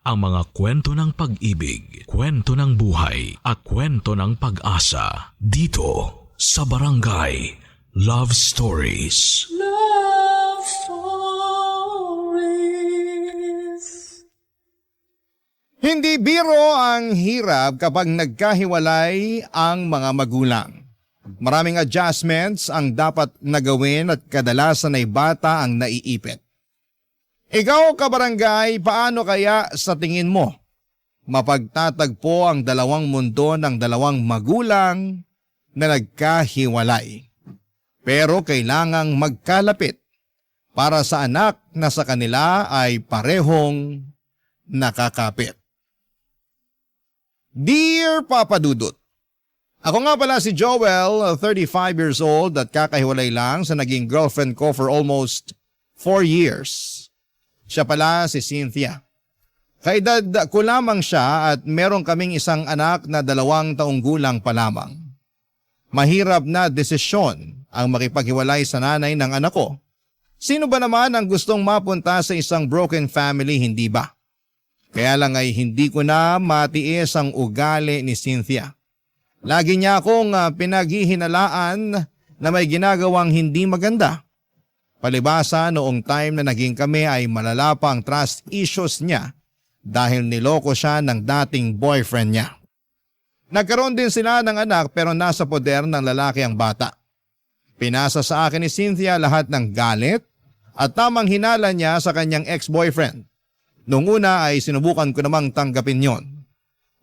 ang mga kwento ng pag-ibig, kwento ng buhay at kwento ng pag-asa dito sa Barangay Love Stories. Love Stories. Hindi biro ang hirap kapag nagkahiwalay ang mga magulang. Maraming adjustments ang dapat nagawin at kadalasan ay bata ang naiipit. Ikaw, kabarangay, paano kaya sa tingin mo mapagtatagpo ang dalawang mundo ng dalawang magulang na nagkahiwalay? Pero kailangang magkalapit para sa anak na sa kanila ay parehong nakakapit. Dear Papa Dudut, ako nga pala si Joel, 35 years old at kakahiwalay lang sa naging girlfriend ko for almost 4 years. Siya pala si Cynthia. Kaedad ko lamang siya at meron kaming isang anak na 2 taong gulang pa lamang. Mahirap na desisyon ang makipaghiwalay sa nanay ng anak ko. Sino ba naman ang gustong mapunta sa isang broken family, hindi ba? Kaya lang ay hindi ko na matiis ang ugali ni Cynthia. Lagi niya akong pinaghihinalaan na may ginagawang hindi maganda. Palibasa noong time na naging kami ay malala pa ang trust issues niya dahil niloko siya ng dating boyfriend niya. Nagkaroon din sila ng anak pero nasa poder ng lalaki ang bata. Pinasa sa akin ni Cynthia lahat ng galit at tamang hinala niya sa kanyang ex-boyfriend. Noong una ay sinubukan ko namang tanggapin yon.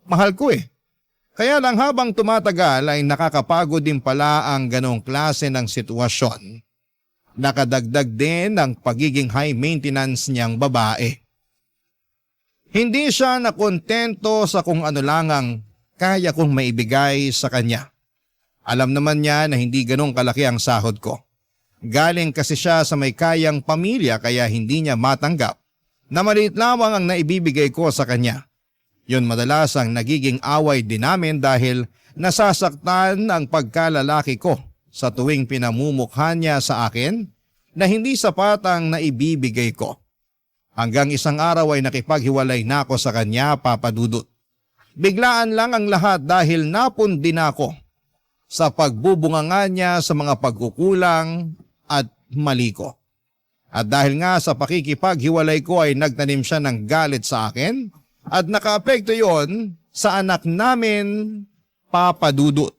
Mahal ko eh. Kaya lang habang tumatagal ay nakakapagod din pala ang ganong klase ng sitwasyon. Nakadagdag din ang pagiging high maintenance niyang babae. Hindi siya nakontento sa kung ano lang ang kaya kong maibigay sa kanya. Alam naman niya na hindi ganong kalaki ang sahod ko. Galing kasi siya sa may kayang pamilya kaya hindi niya matanggap na maliit lamang ang naibibigay ko sa kanya. Yun madalas ang nagiging away din namin dahil nasasaktan ang pagkalalaki ko sa tuwing pinamumukha niya sa akin na hindi sapat ang naibibigay ko. Hanggang isang araw ay nakipaghiwalay na ako sa kanya, Papa Dudut. Biglaan lang ang lahat dahil napundi na ako sa pagbubunganga niya sa mga pagkukulang at mali ko. At dahil nga sa pakikipaghiwalay ko ay nagtanim siya ng galit sa akin at nakaapekto yon sa anak namin, Papa Dudut.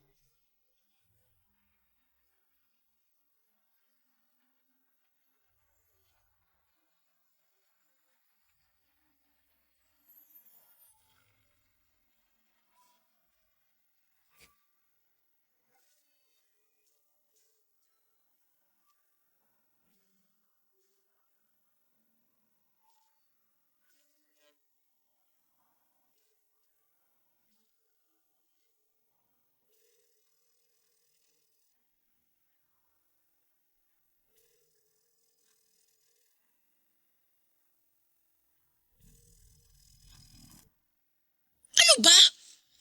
Ano ba?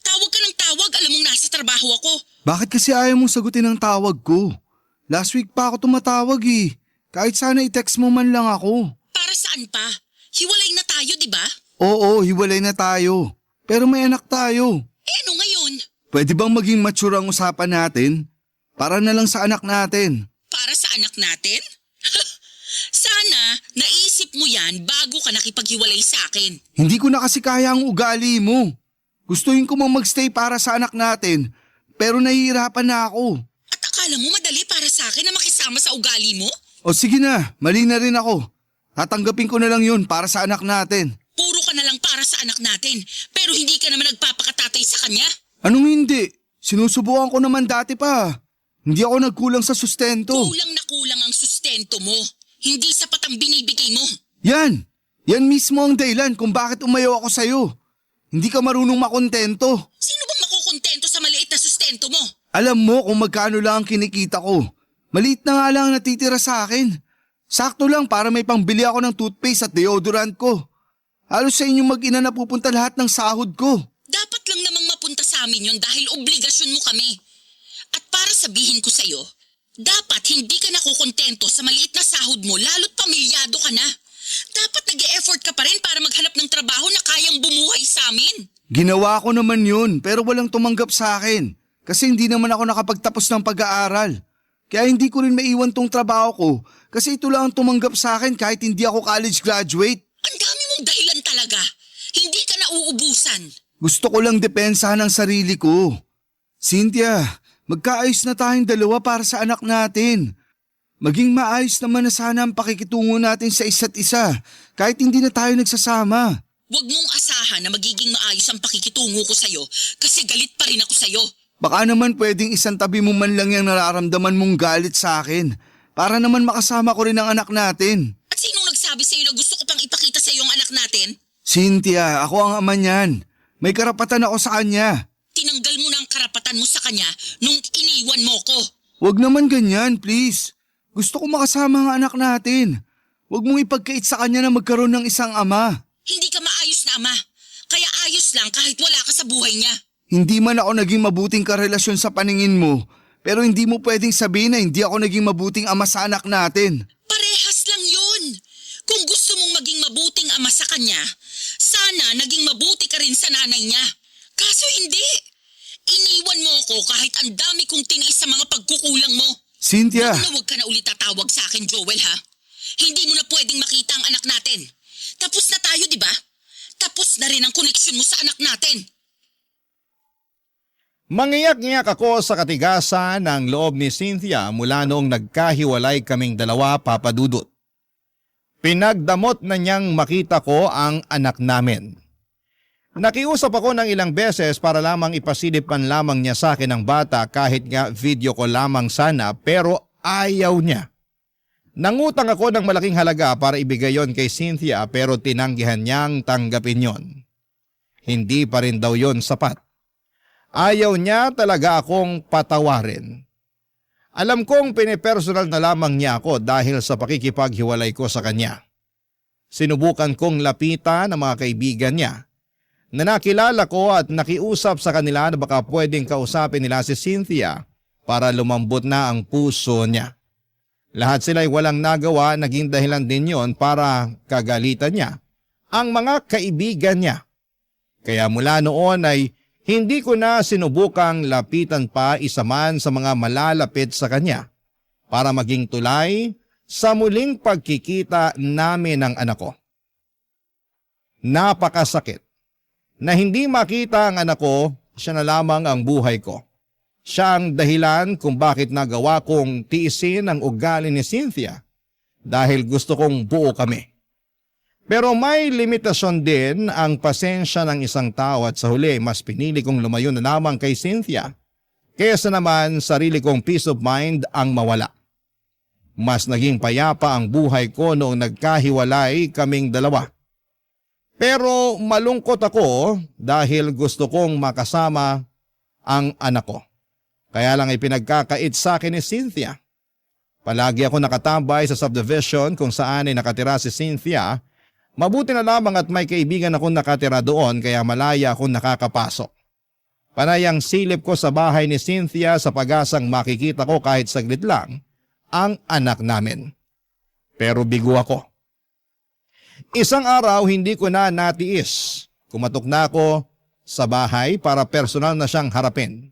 Tawag ka ng tawag, alam mong nasa trabaho ako. Bakit kasi ayaw mong sagutin ang tawag ko? Last week pa ako tumatawag eh. Kahit sana i-text mo man lang ako. Para saan pa? Hiwalay na tayo, di ba? Oo, hiwalay na tayo. Pero may anak tayo. Eh ano ngayon? Pwede bang maging mature ang usapan natin? Para na lang sa anak natin. Para sa anak natin? Sana naisip mo yan bago ka nakipaghiwalay sa akin. Hindi ko na kasi kaya ang ugali mo. Gustuhin ko mang magstay para sa anak natin, pero nahihirapan na ako. At akala mo madali para sa akin na makisama sa ugali mo? O sige na, mali na rin ako. Tatanggapin ko na lang yun para sa anak natin. Puro ka na lang para sa anak natin, pero hindi ka naman nagpapakatatay sa kanya? Anong hindi? Sinusubukan ko naman dati pa. Hindi ako nagkulang sa sustento. Kulang na kulang ang sustento mo. Hindi sapat ang binibigay mo. Yan! Yan mismo ang dahilan kung bakit umayaw ako sa'yo. Hindi ka marunong makontento. Sino bang makukontento sa maliit na sustento mo? Alam mo kung magkano lang ang kinikita ko. Maliit na nga lang ang natitira sa akin. Sakto lang para may pangbili ako ng toothpaste at deodorant ko. Halos sa inyong mag-ina na pupunta lahat ng sahod ko. Dapat lang namang mapunta sa amin yun dahil obligasyon mo kami. At para sabihin ko sa'yo, dapat hindi ka nakukontento sa maliit na sahod mo lalo't pamilyado ka na. Dapat nag-e-effort ka pa rin para maghanap ng trabaho na kayang namin. Ginawa ko naman yun pero walang tumanggap sa akin. Kasi hindi naman ako nakapagtapos ng pag-aaral. Kaya hindi ko rin maiwan tong trabaho ko kasi ito lang ang tumanggap sa akin kahit hindi ako college graduate. Ang dami mong dahilan talaga. Hindi ka na uubusan. Gusto ko lang depensahan ang sarili ko. Cynthia, magkaayos na tayong dalawa para sa anak natin. Maging maayos naman na sana ang pakikitungo natin sa isa't isa kahit hindi na tayo nagsasama. Huwag mong asahan na magiging maayos ang pakikitungo ko sa'yo kasi galit pa rin ako sa'yo. Baka naman pwedeng isang tabi mo man lang yung nararamdaman mong galit sa akin para naman makasama ko rin ang anak natin. At sinong nagsabi sa'yo na gusto ko pang ipakita sa'yo ang anak natin? Cynthia, ako ang ama niyan. May karapatan ako sa kanya. Tinanggal mo na ang karapatan mo sa kanya nung iniwan mo ko. Huwag naman ganyan, please. Gusto ko makasama ang anak natin. Huwag mong ipagkait sa kanya na magkaroon ng isang ama. Hindi ka maayos na ama. Kaya ayos lang kahit wala ka sa buhay niya. Hindi man ako naging mabuting karelasyon sa paningin mo, pero hindi mo pwedeng sabihin na hindi ako naging mabuting ama sa anak natin. Parehas lang yun. Kung gusto mong maging mabuting ama sa kanya, sana naging mabuti ka rin sa nanay niya. Kaso hindi. Iniwan mo ako kahit ang dami kong tiniis sa mga pagkukulang mo. Cynthia! Huwag ka na ulit tatawag sa akin, Joel, ha? Hindi mo na pwedeng makita ang anak natin. Tapos na tayo, di ba? Tapos na rin ang koneksyon mo sa anak natin. Mangiyak-ngiyak ako sa katigasan ng loob ni Cynthia mula noong nagkahiwalay kaming dalawa, Papa Dudut. Pinagdamot na niyang makita ko ang anak namin. Nakiusap ako ng ilang beses para lamang ipasilip man lamang niya sa akin ang bata kahit nga video ko lamang sana pero ayaw niya. Nangutang ako ng malaking halaga para ibigay yon kay Cynthia pero tinanggihan niyang tanggapin yon. Hindi pa rin daw yon sapat. Ayaw niya talaga akong patawarin. Alam kong pinipersonal na lamang niya ako dahil sa pakikipaghiwalay ko sa kanya. Sinubukan kong lapitan ang mga kaibigan niya na nakilala ko at nakiusap sa kanila na baka pwedeng kausapin nila si Cynthia para lumambot na ang puso niya. Lahat sila'y walang nagawa, naging dahilan din yon para kagalitan niya ang mga kaibigan niya. Kaya mula noon ay hindi ko na sinubukang lapitan pa isa man sa mga malalapit sa kanya para maging tulay sa muling pagkikita namin ng anak ko. Napakasakit na hindi makita ang anak ko, siya na lamang ang buhay ko. Siya ang dahilan kung bakit nagawa kong tiisin ang ugali ni Cynthia dahil gusto kong buo kami. Pero may limitasyon din ang pasensya ng isang tao at sa huli mas pinili kong lumayo na lamang kay Cynthia kaysa naman sarili kong peace of mind ang mawala. Mas naging payapa ang buhay ko noong nagkahiwalay kaming dalawa. Pero malungkot ako dahil gusto kong makasama ang anak ko. Kaya lang ipinagkakait sa akin ni Cynthia. Palagi ako nakatambay sa subdivision kung saan ay nakatira si Cynthia. Mabuti na lamang at may kaibigan akong nakatira doon kaya malaya akong nakakapasok. Panay ang silip ko sa bahay ni Cynthia sa pag-asang makikita ko kahit saglit lang ang anak namin. Pero bigo ako. Isang araw hindi ko na natiis. Kumatok na ako sa bahay para personal na siyang harapin.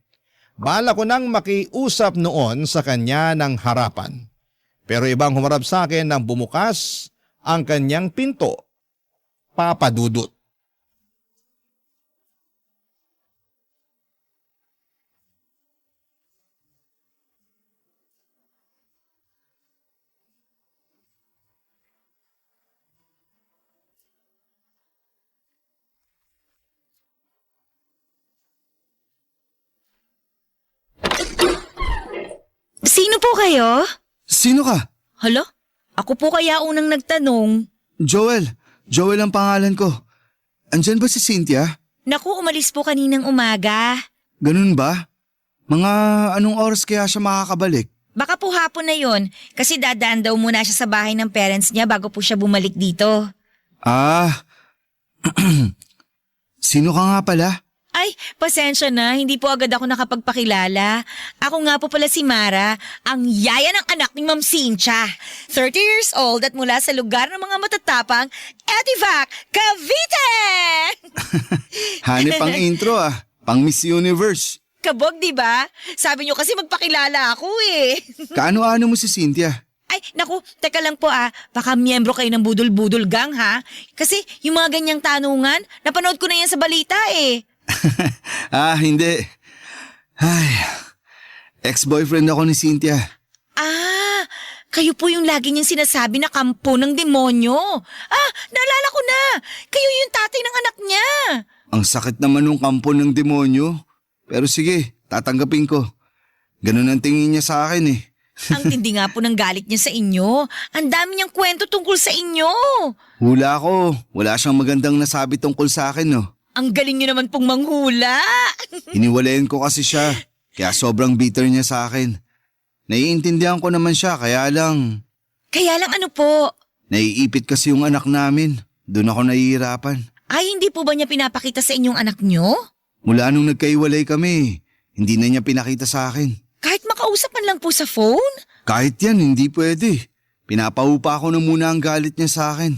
Bala ko nang makiusap noon sa kanya ng harapan. Pero ibang humarap sa akin nang bumukas ang kanyang pinto. Papa Dudut. Sino po kayo? Sino ka? Hala? Ako po kaya unang nagtanong. Joel. Joel ang pangalan ko. Andyan ba si Cynthia? Naku, umalis po kaninang umaga. Ganun ba? Mga anong oras kaya siya makakabalik? Baka po hapon na yon kasi dadaan daw muna siya sa bahay ng parents niya bago po siya bumalik dito. Ah, sino ka nga pala? Ay, pasensya na, hindi po agad ako nakapagpakilala. Ako nga po pala si Mara, ang yaya ng anak ni Ma'am Cynthia. 30 years old at mula sa lugar ng mga matatapang, Etivac, Cavite! Hanep pang intro pang Miss Universe. Kabog, di ba? Sabi niyo kasi magpakilala ako eh. Kaano-ano mo si Cynthia? Ay, naku, teka lang po baka miyembro kayo ng Budol-Budol Gang ha? Kasi yung mga ganyang tanungan, napanood ko na yan sa balita eh. Hindi. Ay, ex-boyfriend ako ni Cynthia. Kayo po yung lagi niyang sinasabi na kampo ng demonyo. Naalala ko na. Kayo yung tatay ng anak niya. Ang sakit naman ng kampo ng demonyo. Pero sige, tatanggapin ko. Ganun ang tingin niya sa akin eh. Ang tindi nga po ng galit niya sa inyo. Ang dami niyang kwento tungkol sa inyo. Hula ko. Wala siyang magandang nasabi tungkol sa akin, no? Ang galing niyo naman pong manghula. Iniwalayan ko kasi siya. Kaya sobrang bitter niya sa akin. Naiintindihan ko naman siya, kaya lang... Kaya lang ano po? Naiipit kasi yung anak namin. Doon ako nahihirapan. Ay, hindi po ba niya pinapakita sa inyong anak niyo? Mula nung nagkaiwalay kami, hindi na niya pinakita sa akin. Kahit makausapan lang po sa phone? Kahit yan, hindi pwede. Pinapahupa ko na muna ang galit niya sa akin.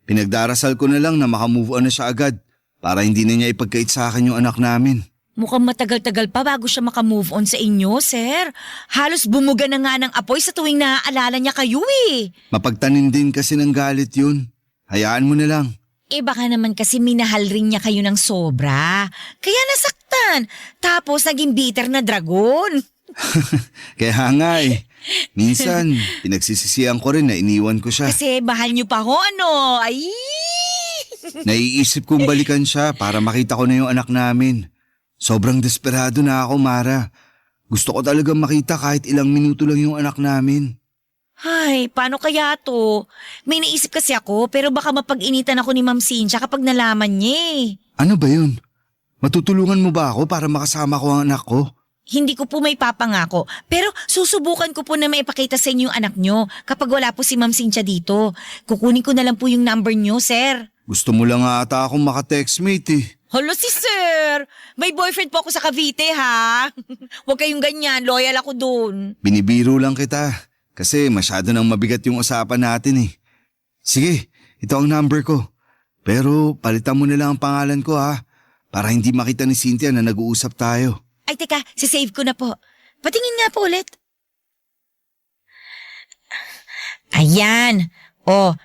Pinagdarasal ko na lang na makamove on na siya agad para hindi na niya ipagkait sa akin yung anak namin. Mukhang matagal-tagal pa bago siya makamove on sa inyo, sir. Halos bumuga na nga ng apoy sa tuwing naaalala niya kayo eh. Mapagtanim din kasi ng galit yun. Hayaan mo na lang. Baka naman kasi minahal rin niya kayo ng sobra. Kaya nasaktan. Tapos naging bitter na dragon. Kaya nga eh. Minsan, pinagsisisihan ko rin na iniwan ko siya. Kasi mahal niyo pa ho ano. Ay! Naiisip kong balikan siya para makita ko na yung anak namin. Sobrang desperado na ako, Mara. Gusto ko talagang makita kahit ilang minuto lang yung anak namin. Ay, paano kaya to? May naisip kasi ako pero baka mapag-initan ako ni Ma'am Cynthia kapag nalaman niya eh. Ano ba yun? Matutulungan mo ba ako para makasama ko ang anak ko? Hindi ko po may papangako pero susubukan ko po na maipakita sa inyo yung anak nyo kapag wala po si Ma'am Cynthia dito. Kukunin ko na lang po yung number nyo, sir. Gusto mo lang ata akong maka-textmate eh. Hala si sir! May boyfriend po ako sa Cavite ha? Huwag kayong ganyan, loyal ako dun. Binibiro lang kita kasi masyado nang mabigat yung usapan natin eh. Sige, ito ang number ko. Pero palitan mo na lang ang pangalan ko para hindi makita ni Cynthia na nag-uusap tayo. Ay teka, sisave ko na po. Patingin nga po ulit. Ayan.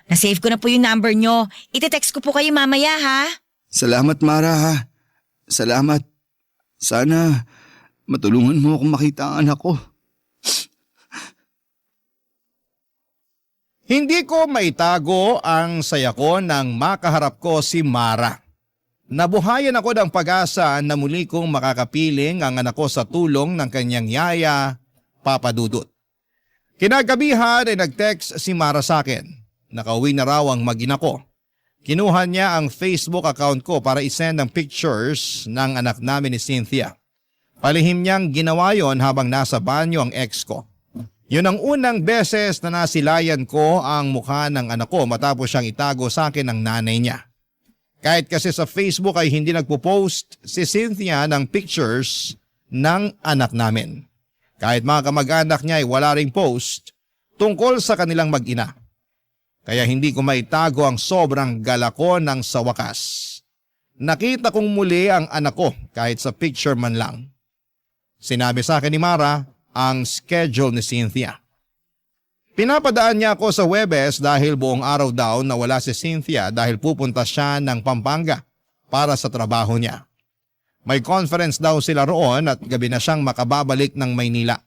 Nasave ko na po yung number nyo. Ite-text ko po kayo mamaya ha? Salamat, Mara. Salamat. Sana matulungan mo akong makita ang anak ko. Hindi ko maitago ang saya ko nang makaharap ko si Mara. Nabuhayan ako ng pag-asa na muli kong makakapiling ang anak ko sa tulong ng kanyang yaya, Papa Dudut. Kinagabihan ay nag-text si Mara sa akin. Nakauwi na raw ang mag-ina ko. Kinuha niya ang Facebook account ko para isend ang pictures ng anak namin ni Cynthia. Palihim niyang ginawa yon habang nasa banyo ang ex ko. Yun ang unang beses na nasilayan ko ang mukha ng anak ko matapos siyang itago sa akin ng nanay niya. Kahit kasi sa Facebook ay hindi nagpo-post si Cynthia ng pictures ng anak namin. Kahit mga kamag-anak niya ay wala ring post tungkol sa kanilang mag-ina. Kaya hindi ko maitago ang sobrang gala ko nang sa wakas. Nakita kong muli ang anak ko kahit sa picture man lang. Sinabi sa akin ni Mara ang schedule ni Cynthia. Pinapadaan niya ako sa Huwebes dahil buong araw daw na wala si Cynthia dahil pupunta siya ng Pampanga para sa trabaho niya. May conference daw sila roon at gabi na siyang makababalik ng Maynila.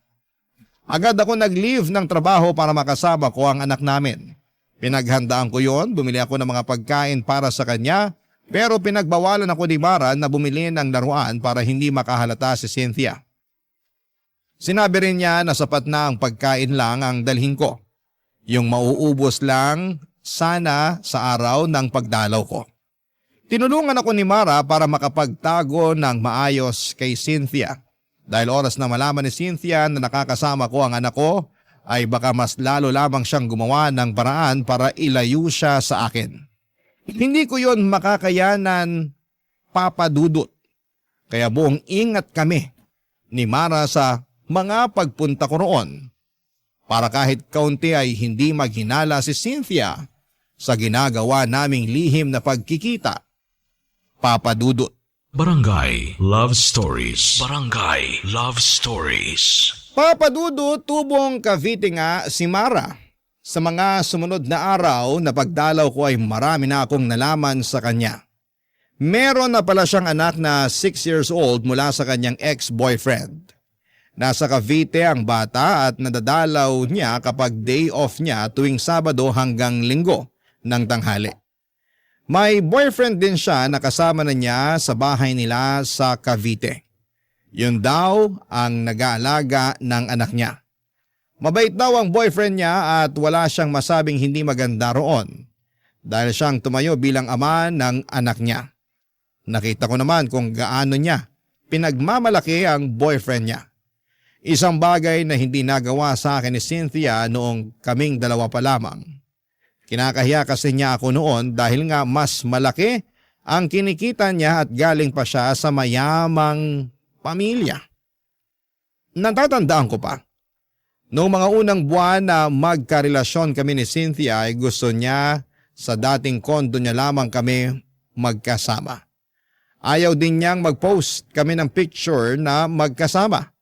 Agad ako nag-leave ng trabaho para makasama ko ang anak namin. Pinaghandaan ko yon, bumili ako ng mga pagkain para sa kanya pero pinagbawalan ako ni Mara na bumili ng laruan para hindi makahalata si Cynthia. Sinabi rin niya na sapat na ang pagkain lang ang dalhin ko. Yung mauubos lang sana sa araw ng pagdalaw ko. Tinulungan ako ni Mara para makapagtago ng maayos kay Cynthia. Dahil oras na malaman ni Cynthia na nakakasama ko ang anak ko, ay baka mas lalo lamang siyang gumawa ng paraan para ilayo siya sa akin. Hindi ko yon makakayanan, Papa Dudut. Kaya buong ingat kami ni Mara sa mga pagpunta ko roon para kahit kaunti ay hindi maghinala si Cynthia sa ginagawa naming lihim na pagkikita, Papa Dudut. Barangay Love Stories. Barangay Love Stories. Papadudo tubong Cavite nga si Mara. Sa mga sumunod na araw na pagdalaw ko ay marami na akong nalaman sa kanya. Meron na pala siyang anak na 6 years old mula sa kanyang ex-boyfriend. Nasa Cavite ang bata at nadadalaw niya kapag day off niya tuwing Sabado hanggang Linggo ng tanghali. May boyfriend din siya na kasama na niya sa bahay nila sa Cavite. Yun daw ang nag-aalaga ng anak niya. Mabait daw ang boyfriend niya at wala siyang masabing hindi maganda roon dahil siyang tumayo bilang ama ng anak niya. Nakita ko naman kung gaano niya pinagmamalaki ang boyfriend niya. Isang bagay na hindi nagawa sa akin ni Cynthia noong kaming dalawa pa lamang. Kinakahiya kasi niya ako noon dahil nga mas malaki ang kinikita niya at galing pa siya sa mayamang pamilya. Natatandaan ko pa. Noong mga unang buwan na magkarelasyon kami ni Cynthia ay gusto niya sa dating kondo niya lamang kami magkasama. Ayaw din niyang mag-post kami ng picture na magkasama.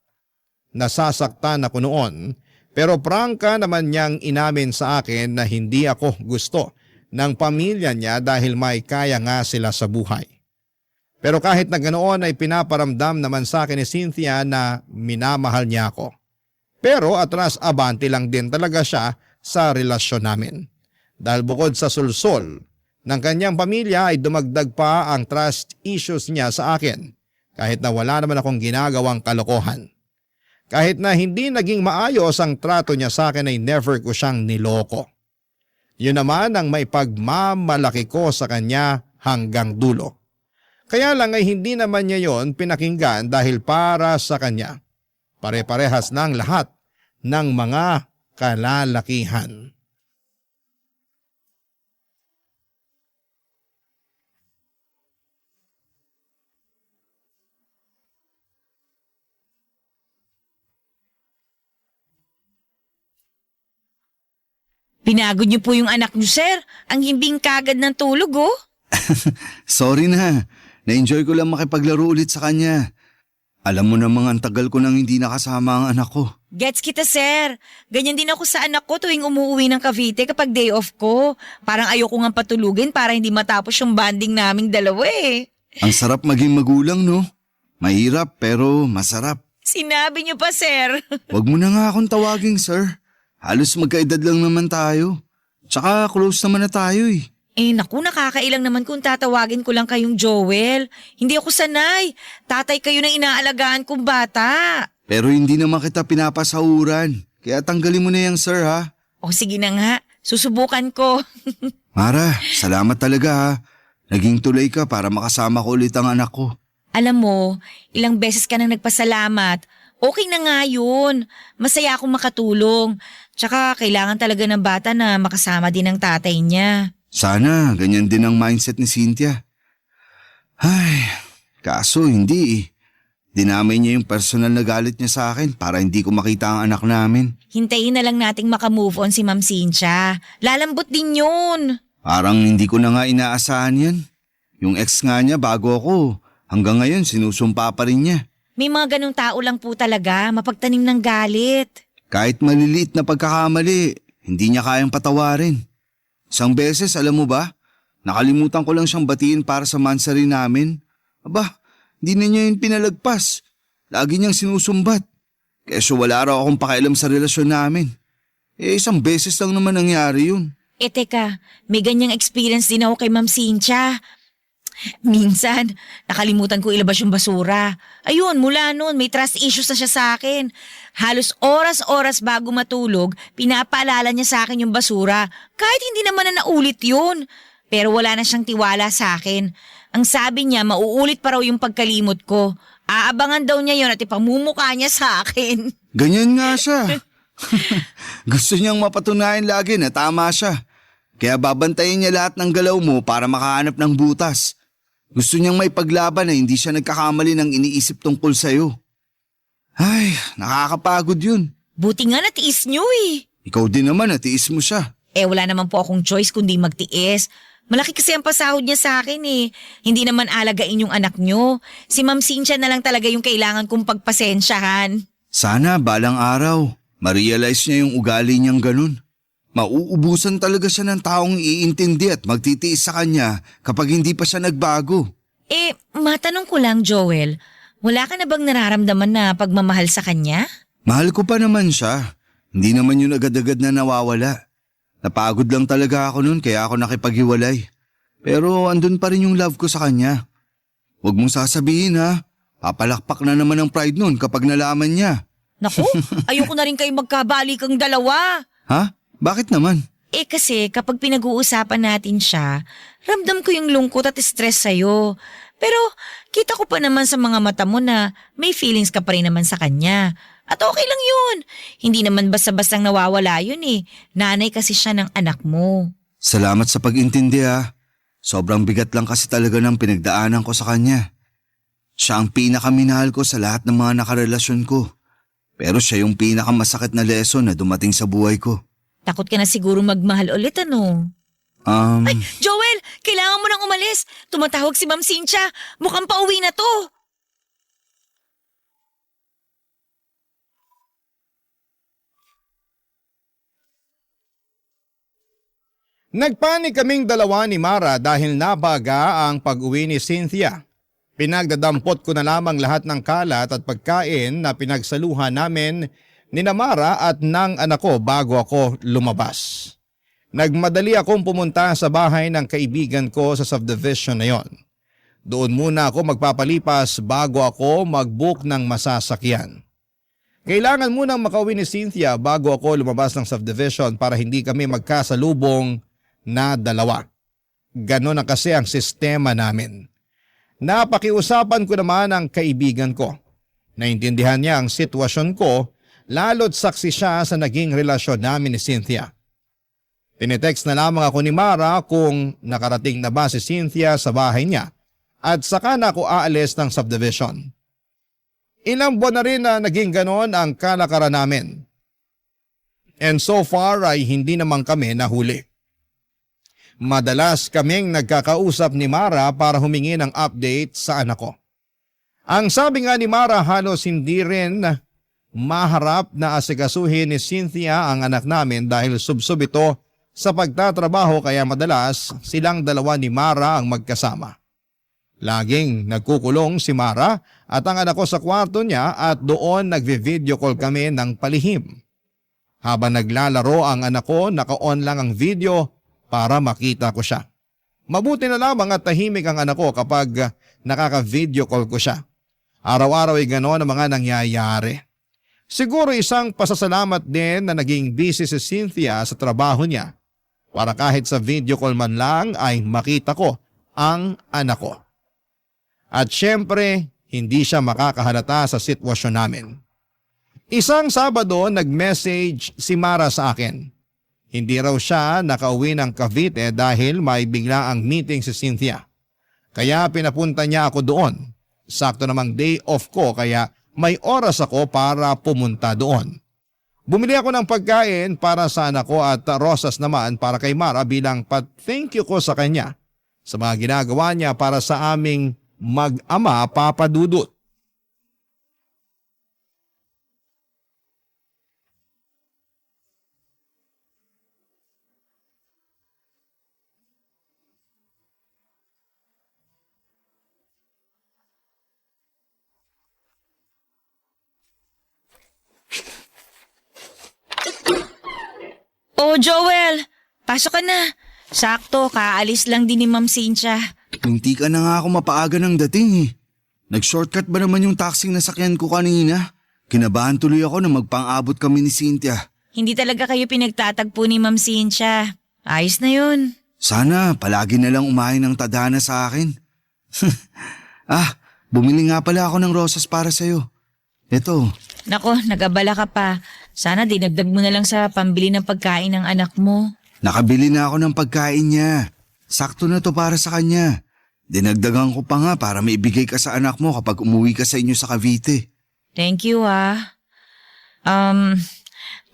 Nasasaktan ako noon pero prangka naman niyang inamin sa akin na hindi ako gusto ng pamilya niya dahil may kaya nga sila sa buhay. Pero kahit na ganoon ay pinaparamdam naman sa akin ni Cynthia na minamahal niya ako. Pero atras abante lang din talaga siya sa relasyon namin. Dahil bukod sa sulsol ng kanyang pamilya ay dumagdag pa ang trust issues niya sa akin kahit na wala naman akong ginagawang kalokohan. Kahit na hindi naging maayos ang trato niya sa akin ay never ko siyang niloko. Yun naman ang may pagmamalaki ko sa kanya hanggang dulo. Kaya lang ay hindi naman niya yon pinakinggan dahil para sa kanya. Pare-parehas ng lahat ng mga kalalakihan. Pinagod niyo po yung anak niyo, sir. Ang himbing kagad ng tulog, oh. Sorry na. Na-enjoy ko lang makipaglaro ulit sa kanya. Alam mo namang ang tagal ko nang hindi nakasama ang anak ko. Gets kita, sir. Ganyan din ako sa anak ko tuwing umuwi ng Cavite kapag day off ko. Parang ayoko nga patulugin para hindi matapos yung bonding naming dalawa eh. Ang sarap maging magulang, no? Mahirap pero masarap. Sinabi niyo pa, sir. Wag mo na nga akong tawaging sir. Halos magkaedad lang naman tayo. Tsaka close naman na tayo eh. Eh naku, nakakailang naman kung tatawagin ko lang kayong Joel. Hindi ako sanay. Tatay kayo ng inaalagaan kong bata. Pero hindi naman kita pinapasahuran. Kaya tanggalin mo na yung sir ha. O sige na nga, susubukan ko. Mara, salamat talaga ha. Naging tulay ka para makasama ko ulit ang anak ko. Alam mo, ilang beses ka nang nagpasalamat. Okay na nga yun. Masaya akong makatulong. Tsaka kailangan talaga ng bata na makasama din ang tatay niya. Sana, ganyan din ang mindset ni Cynthia. Ay, kaso hindi eh. Dinamay niya yung personal na galit niya sa akin para hindi ko makita ang anak namin. Hintayin na lang nating makamove on si Ma'am Cynthia. Lalambot din yun. Parang hindi ko na nga inaasahan yan. Yung ex nga niya bago ako, hanggang ngayon sinusumpa pa rin niya. May mga ganong tao lang po talaga, mapagtanim ng galit. Kahit maliliit na pagkakamali, hindi niya kayang patawarin. Isang beses, alam mo ba, nakalimutan ko lang siyang batiin para sa mansari namin. Aba, hindi na niya yun pinalagpas. Lagi niyang sinusumbat. Keso wala raw akong pakialam sa relasyon namin. Eh isang beses lang naman nangyari yun. Eh teka, may ganyang experience din ako kay Ma'am Cynthia. Minsan, nakalimutan ko ilabas yung basura. Ayun, mula noon may trust issues na siya sa akin. Halos oras-oras bago matulog, pinapaalala niya sa akin yung basura. Kahit hindi naman na naulit yun. Pero wala na siyang tiwala sa akin. Ang sabi niya, mauulit pa raw yung pagkalimot ko. Aabangan daw niya yun at ipamumukha niya sa akin. Ganyan nga siya. Gusto niyang mapatunayan lagi na tama siya. Kaya babantayin niya lahat ng galaw mo para makahanap ng butas. Gusto niyang may paglaban na hindi siya nagkakamali ng iniisip tungkol sa'yo. Ay, nakakapagod yun. Buti nga natiis niyo eh. Ikaw din naman, natiis mo siya. Eh wala naman po akong choice kundi magtiis. Malaki kasi ang pasahod niya sa akin eh. Hindi naman alagain yung anak niyo. Si Ma'am Cynthia na lang talaga yung kailangan kong pagpasensyahan. Sana balang araw, ma-realize niya yung ugali niyang ganun. Mauubusan talaga siya ng taong iintindi at magtitiis sa kanya kapag hindi pa siya nagbago. Matanong ko lang, Joel. Wala ka na bang nararamdaman na pagmamahal sa kanya? Mahal ko pa naman siya. Hindi naman yun agad-agad na nawawala. Napagod lang talaga ako nun kaya ako nakipaghiwalay. Pero andun pa rin yung love ko sa kanya. Huwag mong sasabihin ha. Papalakpak na naman ang pride nun kapag nalaman niya. Naku, ayoko na rin kayo magkabalikan dalawa. Ha? Bakit naman? Kasi kapag pinag-uusapan natin siya, ramdam ko yung lungkot at stress sa'yo. Pero kita ko pa naman sa mga mata mo na may feelings ka pa rin naman sa kanya. At okay lang yun. Hindi naman basta-bastang nawawala yun eh. Nanay kasi siya ng anak mo. Salamat sa pag-intindi ha. Sobrang bigat lang kasi talaga ng pinagdaanan ko sa kanya. Siya ang pinakaminahal ko sa lahat ng mga nakarelasyon ko. Pero siya yung pinakamasakit na lesson na dumating sa buhay ko. Takot ka na siguro magmahal ulit ano? Ay, Joel! Kailangan mo nang umalis. Tumatawag si Ma'am Cynthia. Mukhang pauwi na to. Nagpanik kaming dalawa ni Mara dahil nabaga ang pag-uwi ni Cynthia. Pinagdadampot ko na lamang lahat ng kalat at pagkain na pinagsaluhan namin ni Mara at ng anak ko bago ako lumabas. Nagmadali akong pumunta sa bahay ng kaibigan ko sa subdivision na yon. Doon muna ako magpapalipas bago ako mag-book ng masasakyan. Kailangan munang makauwi ni Cynthia bago ako lumabas ng subdivision para hindi kami magkasalubong na dalawa. Ganon na kasi ang sistema namin. Napakiusapan ko naman ang kaibigan ko. Naintindihan niya ang sitwasyon ko, lalo't saksi siya sa naging relasyon namin ni Cynthia. Tinetext na lamang ako ni Mara kung nakarating na ba si Cynthia sa bahay niya at saka na ako aalis ng subdivision. Ilang buwan na rin na naging ganon ang kalakaran namin. And so far ay hindi naman kami nahuli. Madalas kaming nagkakausap ni Mara para humingi ng update sa anak ko. Ang sabi nga ni Mara halos hindi rin maharap na asikasuhin ni Cynthia ang anak namin dahil subsob ito sa pagtatrabaho kaya madalas silang dalawa ni Mara ang magkasama. Laging nagkukulong si Mara at ang anak ko sa kwarto niya at doon nagvi-video call kami ng palihim. Habang naglalaro ang anak ko, naka-on lang ang video para makita ko siya. Mabuti na lamang at tahimik ang anak ko kapag nakaka-video call ko siya. Araw-araw ay gano'n ang mga nangyayari. Siguro isang pasasalamat din na naging busy si Cynthia sa trabaho niya para kahit sa video call man lang ay makita ko ang anak ko. At syempre, hindi siya makakahalata sa sitwasyon namin. Isang Sabado nag-message si Mara sa akin. Hindi raw siya nakauwi ng Cavite dahil may biglaang meeting si Cynthia. Kaya pinapunta niya ako doon. Sakto namang day off ko kaya may oras ako para pumunta doon. Bumili ako ng pagkain para sa anak ko at rosas naman para kay Mara bilang thank you ko sa kanya sa mga ginagawa niya para sa aming mag-ama Papa Dudut. Oh, Joel! Pasok ka na. Sakto, kaalis lang din ni Ma'am Cynthia. Hindi ka na nga ako mapaaga ng dating eh. Nag-shortcut ba naman yung taxing nasakyan ko kanina? Kinabahan tuloy ako na magpang-abot kami ni Cynthia. Hindi talaga kayo pinagtatagpo ni Ma'am Cynthia. Ayos na yun. Sana palagi na lang umahin ng tadhana sa akin. Bumili nga pala ako ng rosas para sa'yo. Ito. Nako, nag-abala ka pa. Sana dinagdag mo na lang sa pambili ng pagkain ng anak mo. Nakabili na ako ng pagkain niya. Sakto na to para sa kanya. Dinagdagan ko pa nga para maibigay ka sa anak mo kapag umuwi ka sa inyo sa Cavite. Thank you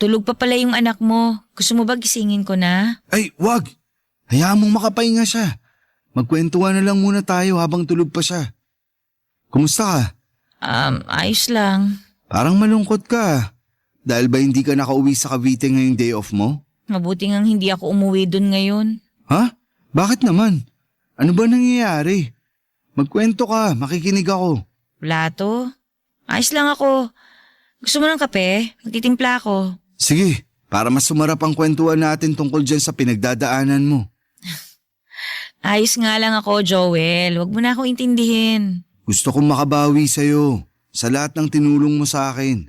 tulog pa pala yung anak mo. Gusto mo ba gisingin ko na? Ay, wag! Hayaan mong makapahinga siya. Magkwentuhan na lang muna tayo habang tulog pa siya. Kumusta ka? Ayos lang. Parang malungkot ka. Dahil ba hindi ka nakauwi sa Cavite ngayong day off mo? Mabuti ngang hindi ako umuwi dun ngayon. Ha? Bakit naman? Ano ba nangyayari? Magkwento ka, makikinig ako. Wala to. Ayos lang ako. Gusto mo ng kape? Magtitimpla ako. Sige, para mas sumarap ang kwentuhan natin tungkol dyan sa pinagdadaanan mo. Ayos nga lang ako, Joel. Huwag mo na ako intindihin. Gusto kong makabawi sa'yo sa lahat ng tinulong mo sa akin.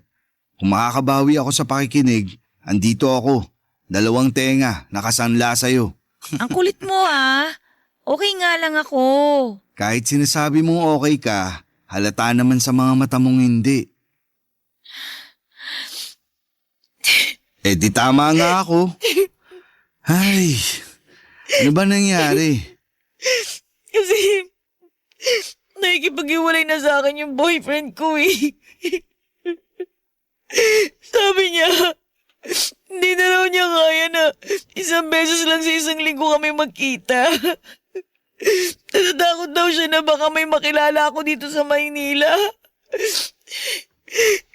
Kung makakabawi ako sa pakikinig, andito ako. 2 tenga, nakasanla sa'yo. Ang kulit mo ah. Okay nga lang ako. Kahit sinasabi mong okay ka, halata naman sa mga mata mong hindi. Di tama nga ako. Ay, ano ba nangyari? Kasi nakikipag-iwalay na sa akin yung boyfriend ko eh. Sabi niya, hindi na raw niya kaya na 1 beses lang sa 1 linggo kami magkita. Natatakot daw siya na baka may makilala ako dito sa Maynila.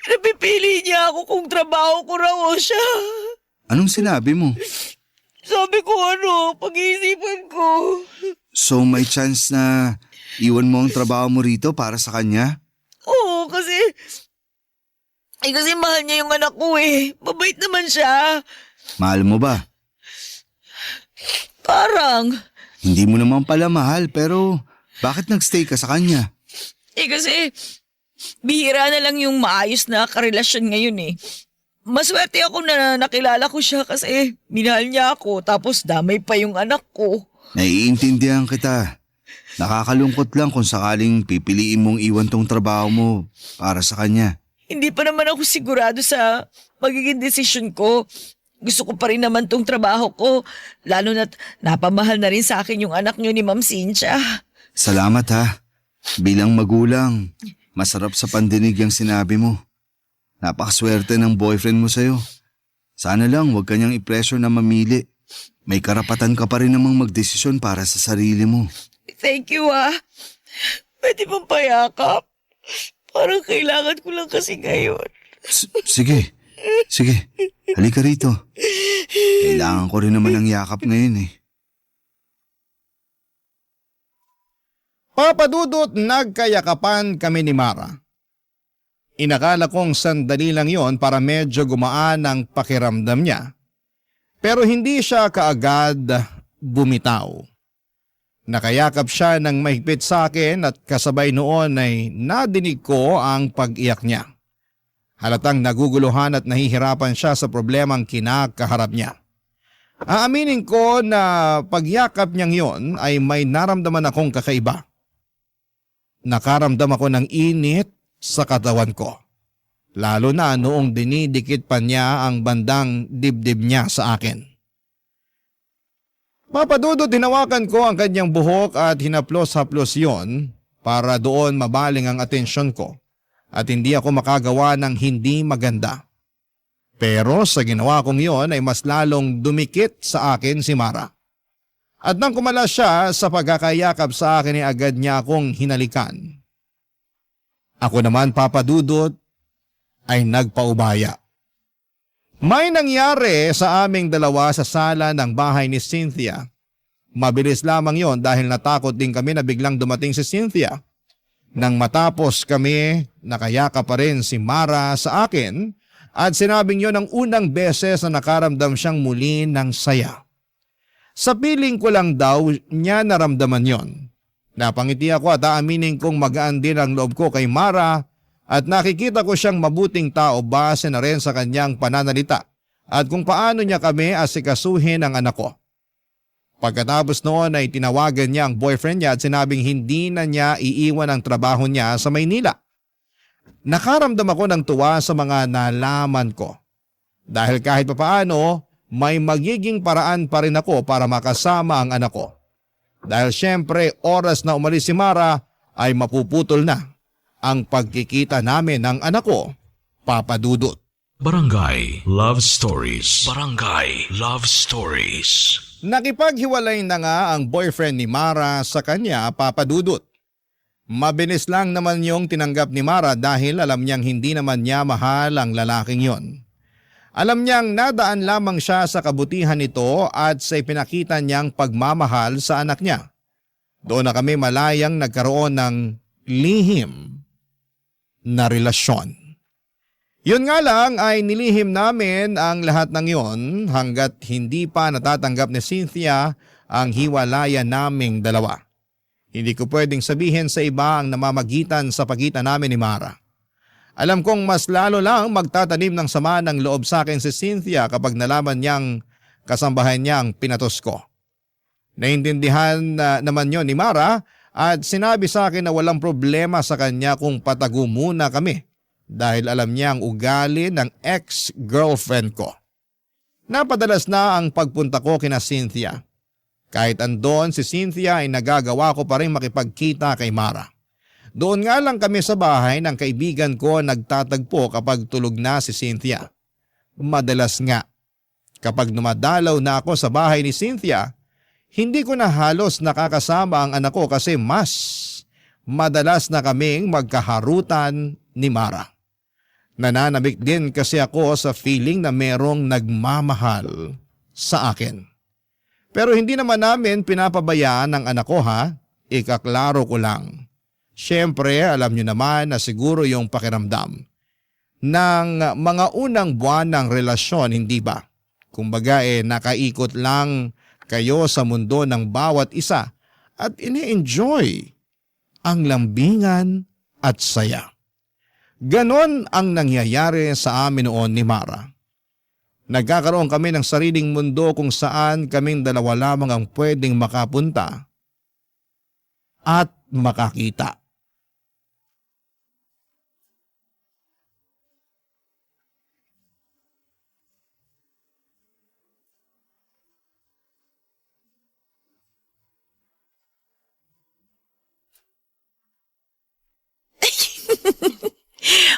Napipili niya ako kung trabaho ko raw o siya. Anong sinabi mo? Sabi ko pag-iisipan ko. So may chance na iwan mo ang trabaho mo rito para sa kanya? Oo, kasi mahal niya yung anak ko eh. Mabait naman siya. Mahal mo ba? Parang. Hindi mo naman pala mahal pero bakit nagstay ka sa kanya? Kasi bihira na lang yung maayos na karelasyon ngayon eh. Maswerte ako na nakilala ko siya kasi minahal niya ako tapos damay pa yung anak ko. Naiintindihan kita. Nakakalungkot lang kung sakaling pipiliin mong iwan tong trabaho mo para sa kanya. Hindi pa naman ako sigurado sa magiging desisyon ko. Gusto ko pa rin naman tong trabaho ko. Lalo na't napamahal na rin sa akin yung anak niyo ni Ma'am Cynthia. Salamat ha. Bilang magulang, masarap sa pandinig yung sinabi mo. Napakaswerte ng boyfriend mo sa'yo. Sana lang huwag kanyang i-pressure na mamili. May karapatan ka pa rin namang magdesisyon para sa sarili mo. Thank you Pwede bang payakap? Parang kailangan ko lang kasi ngayon. Sige. Halika rito. Kailangan ko rin naman ng yakap ngayon eh. Papadudot nagkayakapan kami ni Mara. Inakala kong sandali lang yon para medyo gumaan ang pakiramdam niya. Pero hindi siya kaagad bumitaw. Nakayakap siya ng mahigpit sa akin at kasabay noon ay nadinig ko ang pag-iyak niya. Halatang naguguluhan at nahihirapan siya sa problemang kinakaharap niya. Aaminin ko na pagyakap niyang yon ay may naramdaman akong kakaiba. Nakaramdam ako ng init sa katawan ko. Lalo na noong dinidikit pa niya ang bandang dibdib niya sa akin. Papadudot hinawakan ko ang kanyang buhok at hinaplos-haplos yon para doon mabaling ang atensyon ko at hindi ako makagawa ng hindi maganda. Pero sa ginawa kong yon ay mas lalong dumikit sa akin si Mara. At nang kumala siya sa pagkakayakap sa akin ay agad niya akong hinalikan. Ako naman papadudot ay nagpaubaya. May nangyari sa aming dalawa sa sala ng bahay ni Cynthia. Mabilis lamang yon dahil natakot din kami na biglang dumating si Cynthia. Nang matapos kami, nakayaka pa rin si Mara sa akin at sinabing yon ang unang beses na nakaramdam siyang muli ng saya. Sa piling ko lang daw niya naramdaman yon. Napangiti ako at aaminin kong magaan din ang loob ko kay Mara at nakikita ko siyang mabuting tao base na rin sa kanyang pananalita at kung paano niya kami asikasuhin ang anak ko. Pagkatapos noon ay tinawagan niya ang boyfriend niya at sinabing hindi na niya iiwan ang trabaho niya sa Maynila. Nakaramdam ako ng tuwa sa mga nalaman ko. Dahil kahit papaano, may magiging paraan pa rin ako para makasama ang anak ko. Dahil syempre oras na umalis si Mara ay mapuputol na ang pagkikita namin ng anak ko, Papadudot. Barangay Love Stories. Barangay Love Stories. Nakipaghiwalay na nga ang boyfriend ni Mara sa kanya, Papa Dudut. Mabilis lang naman yung tinanggap ni Mara dahil alam niyang hindi naman niya mahal ang lalaking yon. Alam niyang nadaan lamang siya sa kabutihan nito at sa ipinakita niyang pagmamahal sa anak niya. Doon na kami malayang nagkaroon ng lihim na relasyon. Yun nga lang ay nilihim namin ang lahat ng yon hanggat hindi pa natatanggap ni Cynthia ang hiwalayan naming dalawa. Hindi ko pwedeng sabihin sa iba ang namamagitan sa pagitan namin ni Mara. Alam kong mas lalo lang magtatanim ng sama ng loob sa akin si Cynthia kapag nalaman niyang kasambahan niya ang pinatos ko. Naintindihan naman yon ni Mara at sinabi sa akin na walang problema sa kanya kung patago muna kami dahil alam niya ang ugali ng ex-girlfriend ko. Napadalas na ang pagpunta ko kina Cynthia. Kahit andon si Cynthia ay nagagawa ko pa rin makipagkita kay Mara. Doon nga lang kami sa bahay ng kaibigan ko nagtatagpo kapag tulog na si Cynthia. Madalas nga, kapag dumadalaw na ako sa bahay ni Cynthia, hindi ko na halos nakakasama ang anak ko kasi mas madalas na kaming magkaharutan ni Mara. Nananabik din kasi ako sa feeling na merong nagmamahal sa akin. Pero hindi naman namin pinapabayaan ang anak ko ha, ikaklaro ko lang. Siyempre alam nyo naman na siguro yung pakiramdam ng mga unang buwan ng relasyon, hindi ba? Kumbaga nakaikot lang kayo sa mundo ng bawat isa at ini-enjoy ang lambingan at saya. Ganon ang nangyayari sa amin noon ni Mara. Nagkakaroon kami ng sariling mundo kung saan kaming dalawa lamang ang pwedeng makapunta at makakita.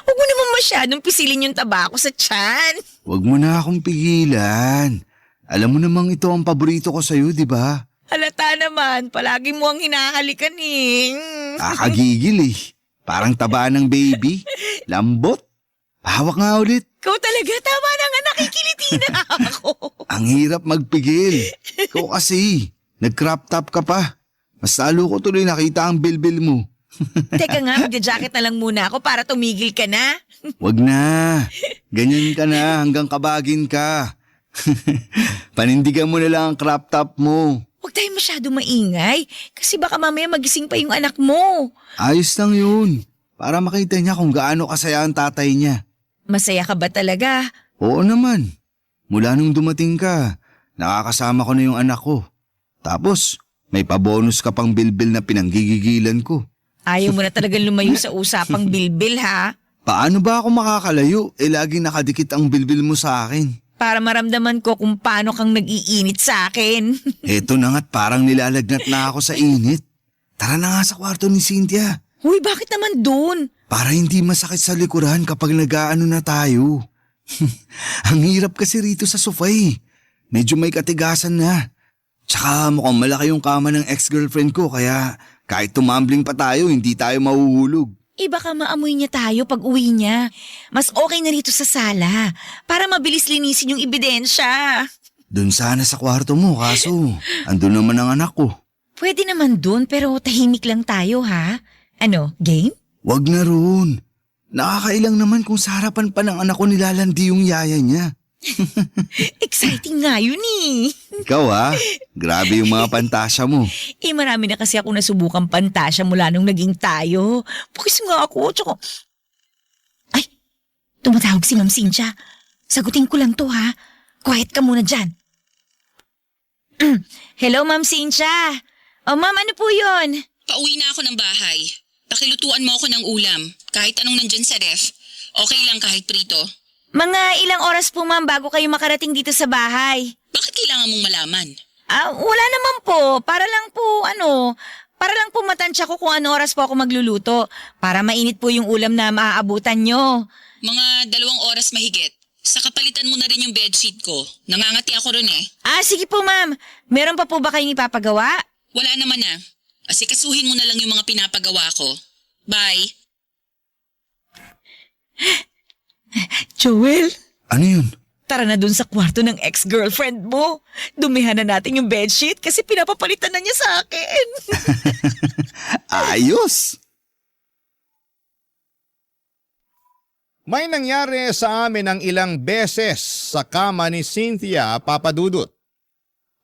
Huwag mo naman masyadong pisilin yung tabako sa tiyan. Huwag mo na akong pigilan. Alam mo namang ito ang paborito ko sa'yo, di ba? Halata naman, palagi mo ang hinahalikan eh. Kakagigil eh. Parang taba ng baby. Lambot. Hawak nga ulit. Ikaw talaga, tama na nga, nakikiliti na ako. Ang hirap magpigil. Ikaw kasi, nag-crop top ka pa. Mas lalo ko tuloy nakita ang bilbil mo. Teka nga, magja-jacket na lang muna ako para tumigil ka na. Wag na. Ganyan ka na hanggang kabagin ka. Panindigan mo na lang ang crop top mo. Huwag tayo masyado maingay kasi baka mamaya magising pa yung anak mo. Ayos lang yun. Para makita niya kung gaano kasaya ang tatay niya. Masaya ka ba talaga? Oo naman. Mula nung dumating ka, nakakasama ko na yung anak ko. Tapos, may pabonus ka pang bilbil na pinanggigigilan ko. Ayaw mo na talagang lumayo sa usapang bilbil ha? Paano ba ako makakalayo? Laging nakadikit ang bilbil mo sa akin. Para maramdaman ko kung paano kang nag-iinit sa akin. Eto na nga't parang nilalagnat na ako sa init. Tara na nga sa kwarto ni Cynthia. Huy, bakit naman dun? Para hindi masakit sa likuran kapag nag-aano na tayo. Ang hirap kasi rito sa sofa eh. Medyo may katigasan na. Tsaka mukhang malaki yung kama ng ex-girlfriend ko kaya kahit tumambling pa tayo hindi tayo mahuhulog. Baka maamoy niya tayo pag uwi niya. Mas okay na rito sa sala para mabilis linisin yung ebidensya. Doon sana sa kwarto mo kaso andun naman ang anak ko. Pwede naman dun pero tahimik lang tayo ha. Ano, game? Wag na roon. Nakakailang naman kung sa harapan pa ng anak ko nilalandi yung yaya niya. Exciting nga yun eh. Ikaw grabe yung mga pantasya mo. Marami na kasi ako nasubukang pantasya mula nung naging tayo. Pukis nga ako, tsaka... Ay, tumatawag si Ma'am Cynthia. Sagutin ko lang to ha. Quiet ka muna dyan. Hello, Ma'am Cynthia. Oh, Ma'am, ano po yun? Pauwi na ako ng bahay. Pakilutuan mo ako ng ulam. Kahit anong nandyan sa ref. Okay lang kahit prito. Mga ilang oras po, Ma'am, bago kayo makarating dito sa bahay. Bakit kailangan mong malaman? Wala naman po. Para lang po matansya ko kung ano oras po ako magluluto. Para mainit po yung ulam na maaabutan nyo. Mga 2 oras mahigit. Sa kapalitan mo na rin yung bedsheet ko. Nangangati ako ron eh. Sige po ma'am. Meron pa po ba kayong ipapagawa? Wala naman ah. Asikasuhin mo na lang yung mga pinapagawa ko. Bye. Joel, Ano yun? tara na dun sa kwarto ng ex-girlfriend mo. Dumihan na natin yung bedsheet kasi pinapapalitan na niya sa akin. Ayos! May nangyari sa amin ng ilang beses sa kama ni Cynthia, Papa Dudut.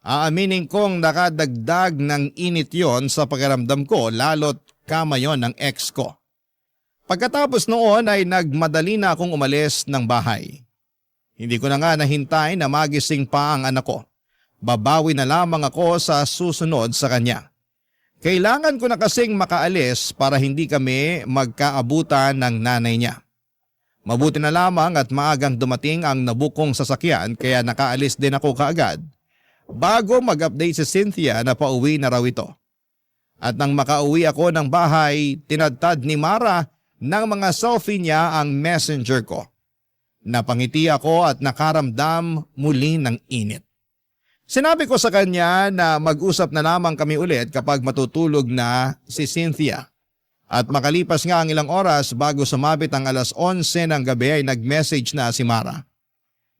Aaminin kong nakadagdag ng init yon sa pakiramdam ko lalo't kama yon ng ex ko. Pagkatapos noon ay nagmadali na akong umalis ng bahay. Hindi ko na nga nahintay na magising pa ang anak ko. Babawi na lamang ako sa susunod sa kanya. Kailangan ko na kasing makaalis para hindi kami magkaabutan ng nanay niya. Mabuti na lamang at maagang dumating ang nabukong sasakyan kaya nakaalis din ako kaagad. Bago mag-update si Cynthia na pauwi na raw ito. At nang makauwi ako ng bahay, tinadtad ni Mara ng mga selfie niya ang messenger ko. Napangiti ako at nakaramdam muli ng init. Sinabi ko sa kanya na mag-usap na lamang kami ulit kapag matutulog na si Cynthia. At makalipas nga ang ilang oras bago sumabit ang 11:00 ng gabi ay nag-message na si Mara.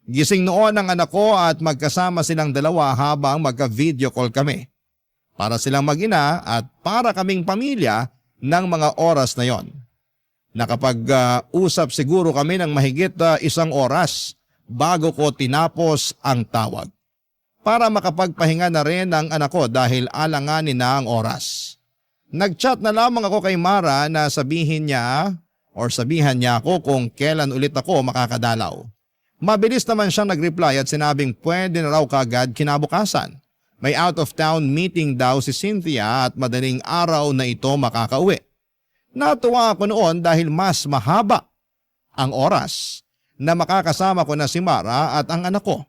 Gising noon ang anak ko at magkasama silang dalawa habang magka-video call kami. Para silang mag-ina at para kaming pamilya ng mga oras na yon. Nakapag-usap siguro kami ng mahigit 1 oras bago ko tinapos ang tawag. Para makapagpahinga na rin ang anak ko dahil alanganin na ang oras. Nag-chat na lamang ako kay Mara na sabihan niya ako kung kailan ulit ako makakadalaw. Mabilis naman siyang nag-reply at sinabing pwede na raw kaagad kinabukasan. May out of town meeting daw si Cynthia at madaling araw na ito makakauwi. Natuwa ako noon dahil mas mahaba ang oras na makakasama ko na si Mara at ang anak ko.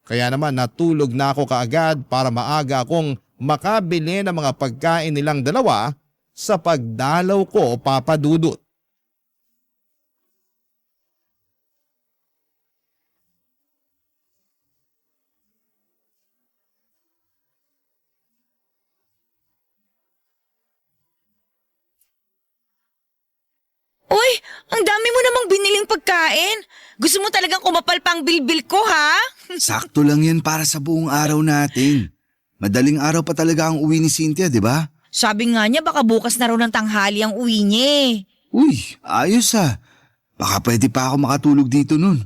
Kaya naman natulog na ako kaagad para maaga akong makabili ng mga pagkain nilang dalawa sa pagdalaw ko, Papa Dudut. Uy, ang dami mo namang biniling pagkain. Gusto mo talagang kumapal pang bilbil ko, ha? Sakto lang yan para sa buong araw natin. Madaling araw pa talaga ang uwi ni Cynthia, di ba? Sabi nga niya baka bukas na raw ng tanghali ang uwi niya eh. Uy, ayos ah. Baka pwede pa ako makatulog dito nun.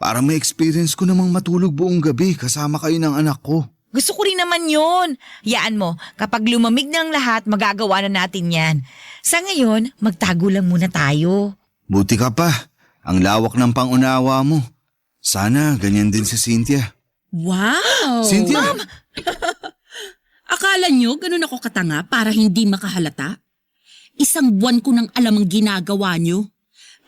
Para may experience ko namang matulog buong gabi kasama kayo ng anak ko. Gusto ko rin naman yun. Yaan mo, kapag lumamig na ang lahat, magagawa na natin yan. Sa ngayon, magtago lang muna tayo. Buti ka pa. Ang lawak ng pangunawa mo. Sana ganyan din si Cynthia. Wow! Cynthia! Ma'am! Akala nyo ganun ako katanga para hindi makahalata? 1 buwan ko nang alam ang ginagawa nyo.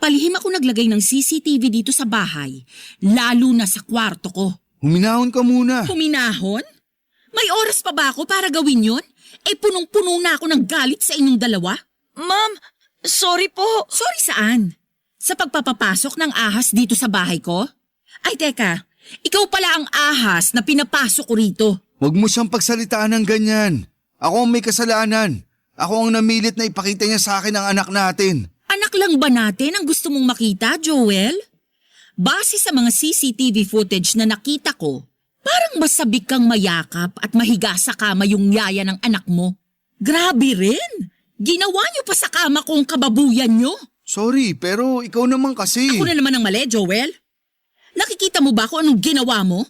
Palihim ako naglagay ng CCTV dito sa bahay, lalo na sa kwarto ko. Huminahon ka muna. Huminahon? May oras pa ba ako para gawin yun? Punong-puno na ako ng galit sa inyong dalawa. Ma'am, sorry po. Sorry saan? Sa pagpapapasok ng ahas dito sa bahay ko? Ay teka, ikaw pala ang ahas na pinapasok ko rito. Huwag mo siyang pagsalitaan ng ganyan. Ako ang may kasalanan. Ako ang namilit na ipakita niya sa akin ang anak natin. Anak lang ba natin ang gusto mong makita, Joel? Base sa mga CCTV footage na nakita ko, parang masabik kang mayakap at mahiga sa kama yung yaya ng anak mo. Grabe rin! Ginawa niyo pa sa kama ko ang kababuyan niyo. Sorry, pero ikaw naman kasi. Ako na naman ang mali, Joel. Nakikita mo ba kung anong ginawa mo?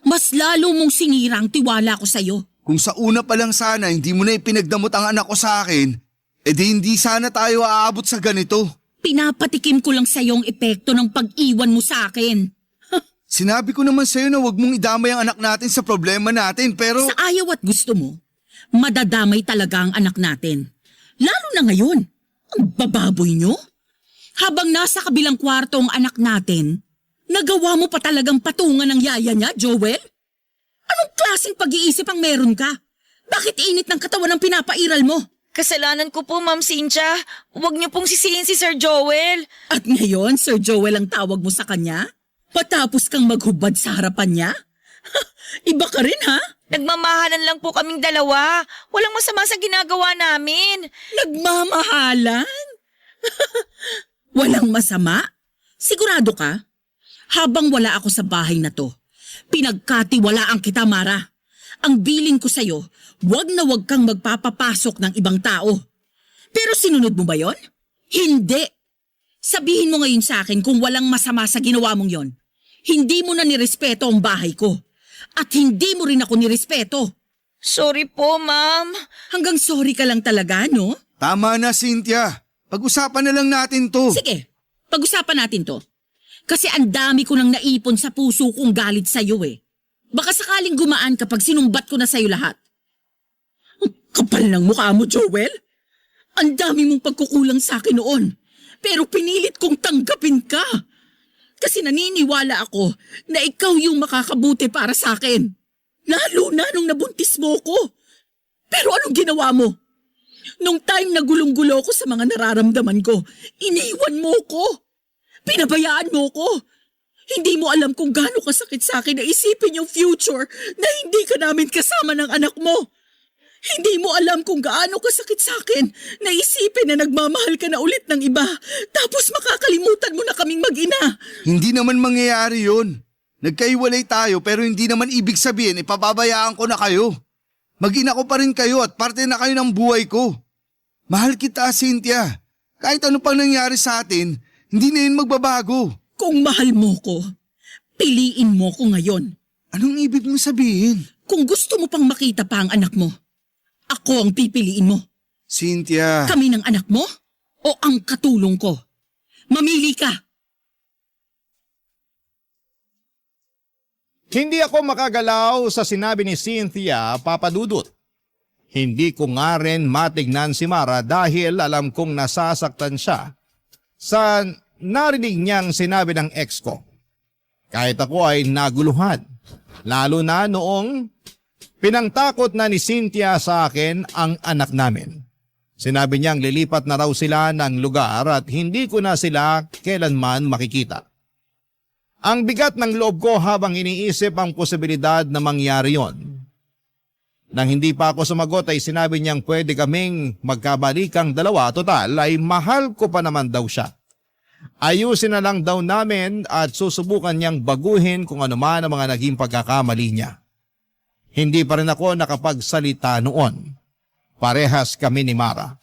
Mas lalo mong sinira ang tiwala ko sa'yo. Kung sa una pa lang sana hindi mo na ipinagdamot ang anak ko sa akin, edi hindi sana tayo aabot sa ganito. Pinapatikim ko lang sa'yo ang epekto ng pag-iwan mo sa akin. Sinabi ko naman sa'yo na huwag mong idamay ang anak natin sa problema natin pero… Sa ayaw at gusto mo, madadamay talaga ang anak natin. Lalo na ngayon, ang bababoy nyo. Habang nasa kabilang kwarto ang anak natin, nagawa mo pa talagang patungan ng yaya niya, Joel? Anong klaseng pag-iisip ang meron ka? Bakit init ng katawan ang pinapairal mo? Kasalanan ko po, Ma'am Cynthia. Huwag niyo pong sisihin si Sir Joel. At ngayon, Sir Joel ang tawag mo sa kanya? Patapos kang maghubad sa harapan niya? Iba ka rin ha? Nagmamahalan lang po kaming dalawa. Walang masama sa ginagawa namin. Nagmamahalan? Walang masama? Sigurado ka? Habang wala ako sa bahay na to, pinagkatiwalaan kita, Mara. Ang bilin ko sa'yo, wag na wag kang magpapapasok ng ibang tao. Pero sinunod mo ba yon? Hindi. Sabihin mo ngayon sa akin kung walang masama sa ginawa mong yon. Hindi mo na nirespeto ang bahay ko. At hindi mo rin ako nirespeto. Sorry po, ma'am. Hanggang sorry ka lang talaga, no? Tama na, Cynthia. Pag-usapan na lang natin to. Sige, pag-usapan natin to. Kasi ang dami ko nang naipon sa puso kong galit sa'yo eh. Baka sakaling gumaan kapag sinumbat ko na sa'yo lahat. Ang kapal ng mukha mo, Joel. Ang dami mong pagkukulang sa akin noon. Pero pinilit kong tanggapin ka. Kasi naniniwala ako na ikaw yung makakabuti para sa akin. Lalo na nung nabuntis mo ko. Pero anong ginawa mo? Nung time na gulong-gulo ko sa mga nararamdaman ko, iniwan mo ko. Pinabayaan mo ko. Hindi mo alam kung gaano kasakit sa akin na isipin yung future na hindi ka namin kasama ng anak mo. Hindi mo alam kung gaano kasakit sa akin na isipin na nagmamahal ka na ulit ng iba tapos makakalimutan mo na kaming mag-ina. Hindi naman mangyayari yun. Nagkaiwalay tayo pero hindi naman ibig sabihin ipababayaan ko na kayo. Mag-ina ko pa rin kayo at parte na kayo ng buhay ko. Mahal kita, Cynthia. Kahit ano pang nangyari sa atin, hindi na yun magbabago. Kung mahal mo ko, piliin mo ko ngayon. Anong ibig mo sabihin? Kung gusto mo pang makita pa ang anak mo, ako ang pipiliin mo. Cynthia. Kami ng anak mo o ang katulong ko? Mamili ka. Hindi ako makagalaw sa sinabi ni Cynthia, Papa Dudut. Hindi ko nga rin matignan si Mara dahil alam kong nasasaktan siya sa narinig niyang sinabi ng ex ko. Kahit ako ay naguluhan, lalo na noong pinangtakot na ni Cynthia sa akin ang anak namin. Sinabi niyang lilipat na raw sila ng lugar at hindi ko na sila kailanman makikita. Ang bigat ng loob ko habang iniisip ang posibilidad na mangyari yon. Nang hindi pa ako sumagot ay sinabi niyang pwede kaming magkabalikang dalawa, total ay mahal ko pa naman daw siya. Ayusin na lang daw namin at susubukan niyang baguhin kung ano man ang mga naging pagkakamali niya. Hindi pa rin ako nakapagsalita noon. Parehas kami ni Mara.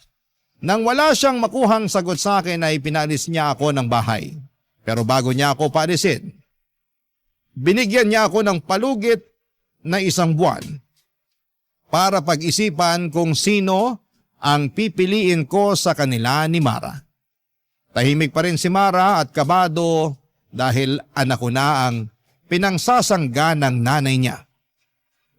Nang wala siyang makuhang sagot sa akin ay pinalis niya ako ng bahay. Pero bago niya ako paalisin, binigyan niya ako ng palugit na 1 buwan para pag-isipan kung sino ang pipiliin ko sa kanila ni Mara. Tahimik pa rin si Mara at kabado dahil anak ko na ang pinangsasangga ng nanay niya.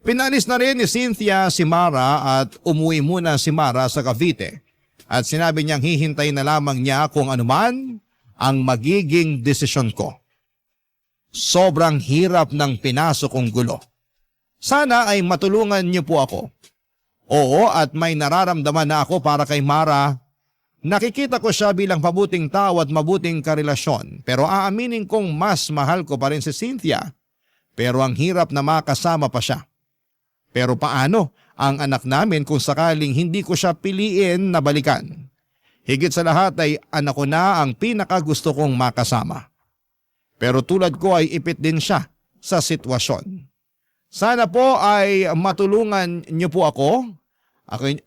Pinalis na rin ni Cynthia si Mara at umuwi muna si Mara sa Cavite at sinabi niyang hihintay na lamang niya kung anuman ang magiging desisyon ko. Sobrang hirap ng pinasok kong gulo. Sana ay matulungan niyo po ako. Oo, at may nararamdaman na ako para kay Mara. Nakikita ko siya bilang mabuting tao at mabuting karelasyon, pero aaminin kong mas mahal ko pa rin si Cynthia. Pero ang hirap na makasama pa siya. Pero paano ang anak namin kung sakaling hindi ko siya piliin na balikan? Higit sa lahat ay anak ko na ang pinakagusto kong makasama. Pero tulad ko ay ipit din siya sa sitwasyon. Sana po ay matulungan niyo po ako.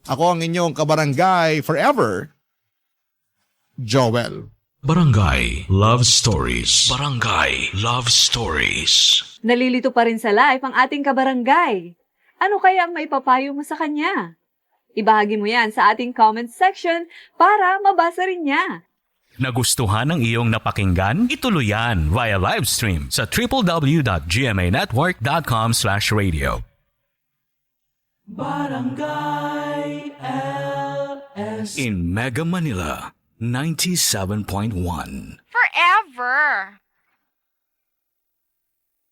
Ako ang inyong kabarangay forever, Joel. Barangay Love Stories. Barangay Love Stories. Nalilito pa rin sa life ang ating kabarangay. Ano kaya ang maipapayo mo sa kanya? Ibahagi mo yan sa ating comment section para mabasa rin niya. Nagustuhan ng iyong napakinggan? Ituloy yan via live stream sa www.gmanetwork.com/radio. Barangay LS In Mega Manila, 97.1. Forever.